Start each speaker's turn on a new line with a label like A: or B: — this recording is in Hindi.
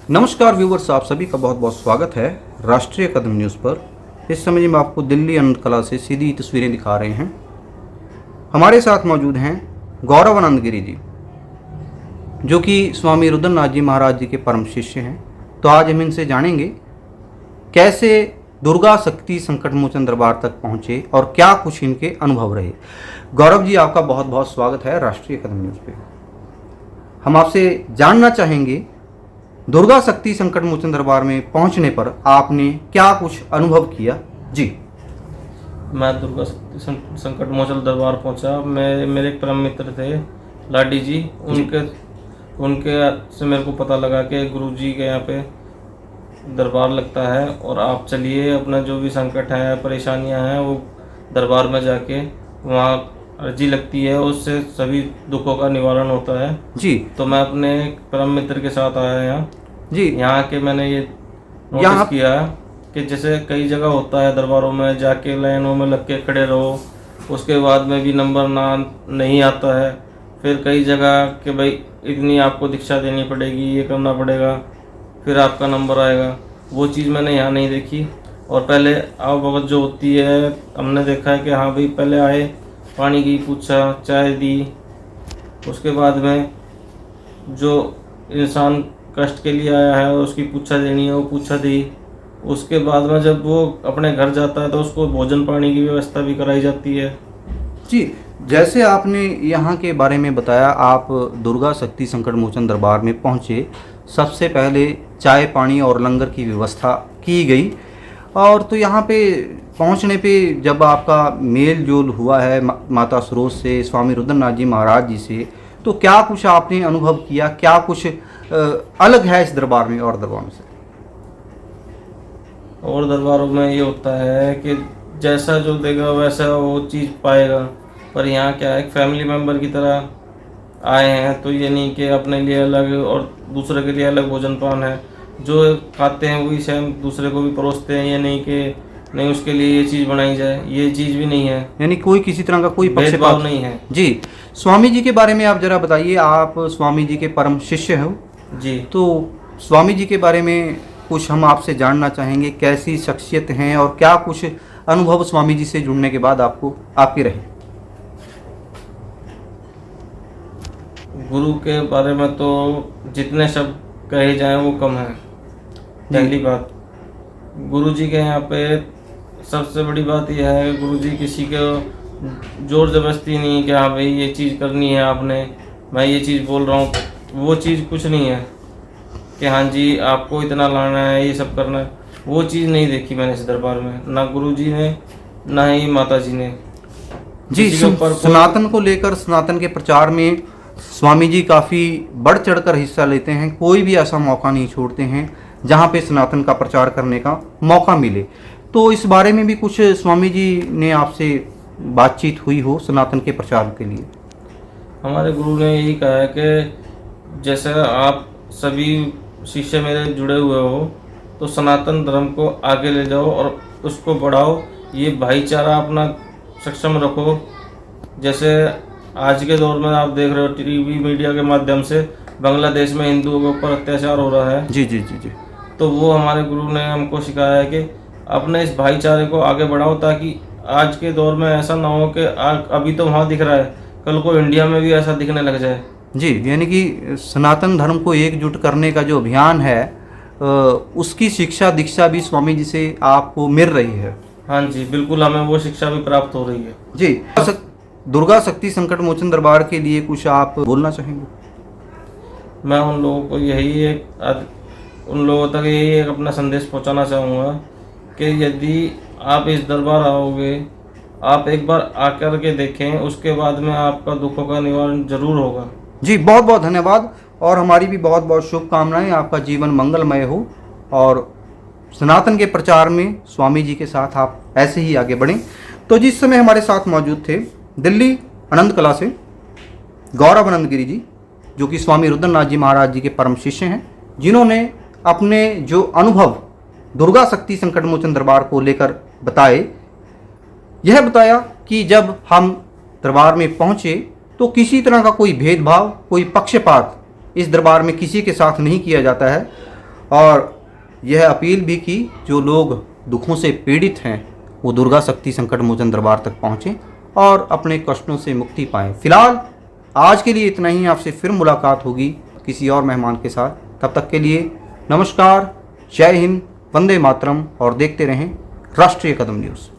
A: नमस्कार व्यूवर्स, आप सभी का बहुत बहुत स्वागत है राष्ट्रीय कदम न्यूज़ पर। इस समय हम आपको दिल्ली अनंत कला से सीधी तस्वीरें दिखा रहे हैं। हमारे साथ मौजूद हैं गौरव आनंद गिरी जी, जो कि स्वामी रुद्रनाथ जी महाराज जी के परम शिष्य हैं। तो आज हम इनसे जानेंगे कैसे दुर्गा शक्ति संकट मोचन दरबार तक पहुँचे और क्या कुछ इनके अनुभव रहे। गौरव जी, आपका बहुत बहुत स्वागत है राष्ट्रीय कदम न्यूज़ पे। हम आपसे जानना चाहेंगे, दुर्गा शक्ति संकट मोचन दरबार में पहुंचने पर आपने क्या कुछ अनुभव किया जी।
B: मैं दुर्गा संकट मोचन दरबार पहुंचा। मैं मेरे एक परम मित्र थे लाडी जी, उनके से मेरे को पता लगा कि गुरुजी के यहाँ पे दरबार लगता है और आप चलिए, अपना जो भी संकट है, परेशानियां हैं, वो दरबार में जाके वहाँ अर्जी लगती है, उससे सभी दुखों का निवारण होता है
A: जी।
B: तो मैं अपने परम मित्र के साथ आया यहाँ
A: जी।
B: यहाँ के मैंने ये नोटिस किया कि जैसे कई जगह होता है दरबारों में जाके लाइनों में लग के खड़े रहो, उसके बाद में भी नंबर नहीं आता है। फिर कई जगह कि भाई इतनी आपको दीक्षा देनी पड़ेगी, ये करना पड़ेगा, फिर आपका नंबर आएगा। वो चीज़ मैंने यहाँ नहीं देखी। और पहले आवभगत जो होती है, हमने देखा है कि हाँ भाई पहले आए, पानी की पूछा, चाय दी, उसके बाद में जो इंसान कष्ट के लिए आया है उसकी पूछा देनी है, वो पूछा दी। उसके बाद में जब वो अपने घर जाता है तो उसको भोजन पानी की व्यवस्था भी कराई जाती है
A: जी। जैसे आपने यहाँ के बारे में बताया, आप दुर्गा शक्ति संकट मोचन दरबार में पहुँचे, सबसे पहले चाय पानी और लंगर की व्यवस्था की गई। और तो यहाँ पे पहुँचने पे जब आपका मेल जोल हुआ है माता सरोज से, स्वामी रुद्रनाथ जी महाराज जी से, तो क्या कुछ आपने अनुभव किया, क्या कुछ अलग है इस दरबार में और दरबारों से?
B: और दरबारों में ये होता है कि जैसा जो देगा वैसा वो चीज़ पाएगा, पर यहाँ क्या है, एक फैमिली मेम्बर की तरह आए हैं, तो ये नहीं कि अपने लिए अलग और दूसरे के लिए अलग भोजन पान है। जो खाते हैं वही सेम दूसरे को भी परोसते हैं, ये नहीं कि नहीं उसके लिए ये चीज़ बनाई जाए, ये चीज़ भी नहीं है।
A: यानी कोई किसी तरह का कोई
B: भेदभाव नहीं है
A: जी। स्वामी जी के बारे में आप जरा बताइए, आप स्वामी जी के परम शिष्य हो
B: जी।
A: तो स्वामी जी के बारे में कुछ हम आपसे जानना चाहेंगे, कैसी शख्सियत हैं और क्या कुछ अनुभव स्वामी जी से जुड़ने के बाद आपके रहे।
B: गुरु के बारे में तो जितने शब्द कहे जाएं वो कम है। पहली बात, गुरु जी के यहाँ पे सबसे बड़ी बात यह है कि गुरु जी किसी को जोर जबरदस्ती नहीं कि हाँ भाई ये चीज़ करनी है आपने, मैं ये चीज़ बोल रहा हूँ, वो चीज़ कुछ नहीं है कि हाँ जी आपको इतना लाना है, ये सब करना है। वो चीज़ नहीं देखी मैंने इस दरबार में, ना गुरु जी ने ना ही माता जी ने
A: जी। सनातन को लेकर, सनातन के प्रचार में स्वामी जी काफ़ी बढ़ चढ़कर हिस्सा लेते हैं। कोई भी ऐसा मौका नहीं छोड़ते हैं जहाँ पे सनातन का प्रचार करने का मौका मिले। तो इस बारे में भी कुछ स्वामी जी ने आपसे बातचीत हुई हो सनातन के प्रचार के लिए?
B: हमारे गुरु ने यही कहा है कि जैसे आप सभी शिष्य मेरे जुड़े हुए हो तो सनातन धर्म को आगे ले जाओ और उसको बढ़ाओ, ये भाईचारा अपना सक्षम रखो। जैसे आज के दौर में आप देख रहे हो टीवी मीडिया के माध्यम से बांग्लादेश में हिंदुओं के ऊपर अत्याचार हो रहा है।
A: जी जी जी जी।
B: तो वो हमारे गुरु ने हमको सिखाया है कि अपने इस भाईचारे को आगे बढ़ाओ, ताकि आज के दौर में ऐसा ना हो कि अभी तो वहाँ दिख रहा है, कल को इंडिया में भी ऐसा दिखने लग जाए
A: जी। यानी कि सनातन धर्म को एकजुट करने का जो अभियान है, उसकी शिक्षा दीक्षा भी स्वामी जी से आपको मिल रही है?
B: हाँ जी बिल्कुल, हमें वो शिक्षा भी प्राप्त हो रही है
A: जी। दुर्गा शक्ति संकट मोचन दरबार के लिए कुछ आप बोलना चाहेंगे?
B: मैं उन लोगों को उन लोगों तक यही एक अपना संदेश पहुंचाना चाहूँगा कि यदि आप इस दरबार आओगे, आप एक बार आकर के देखें, उसके बाद में आपका दुखों का निवारण जरूर होगा।
A: जी, बहुत बहुत धन्यवाद और हमारी भी बहुत बहुत शुभकामनाएं। आपका जीवन मंगलमय हो और सनातन के प्रचार में स्वामी जी के साथ आप ऐसे ही आगे बढ़ें। तो जिस समय हमारे साथ मौजूद थे दिल्ली अनंत कला से गौरव आनंद गिरी जी, जो कि स्वामी रुद्रनाथ जी महाराज जी के परम शिष्य हैं, जिन्होंने अपने जो अनुभव दुर्गा शक्ति संकट मोचन दरबार को लेकर बताए। यह बताया कि जब हम दरबार में पहुँचे तो किसी तरह का कोई भेदभाव, कोई पक्षपात इस दरबार में किसी के साथ नहीं किया जाता है और यह अपील भी की जो लोग दुखों से पीड़ित हैं वो दुर्गा शक्ति संकट मोचन दरबार तक पहुँचें और अपने कष्टों से मुक्ति पाएं। फिलहाल आज के लिए इतना ही। आपसे फिर मुलाकात होगी किसी और मेहमान के साथ। तब तक के लिए नमस्कार, जय हिंद, वंदे मातरम और देखते रहें राष्ट्रीय कदम न्यूज़।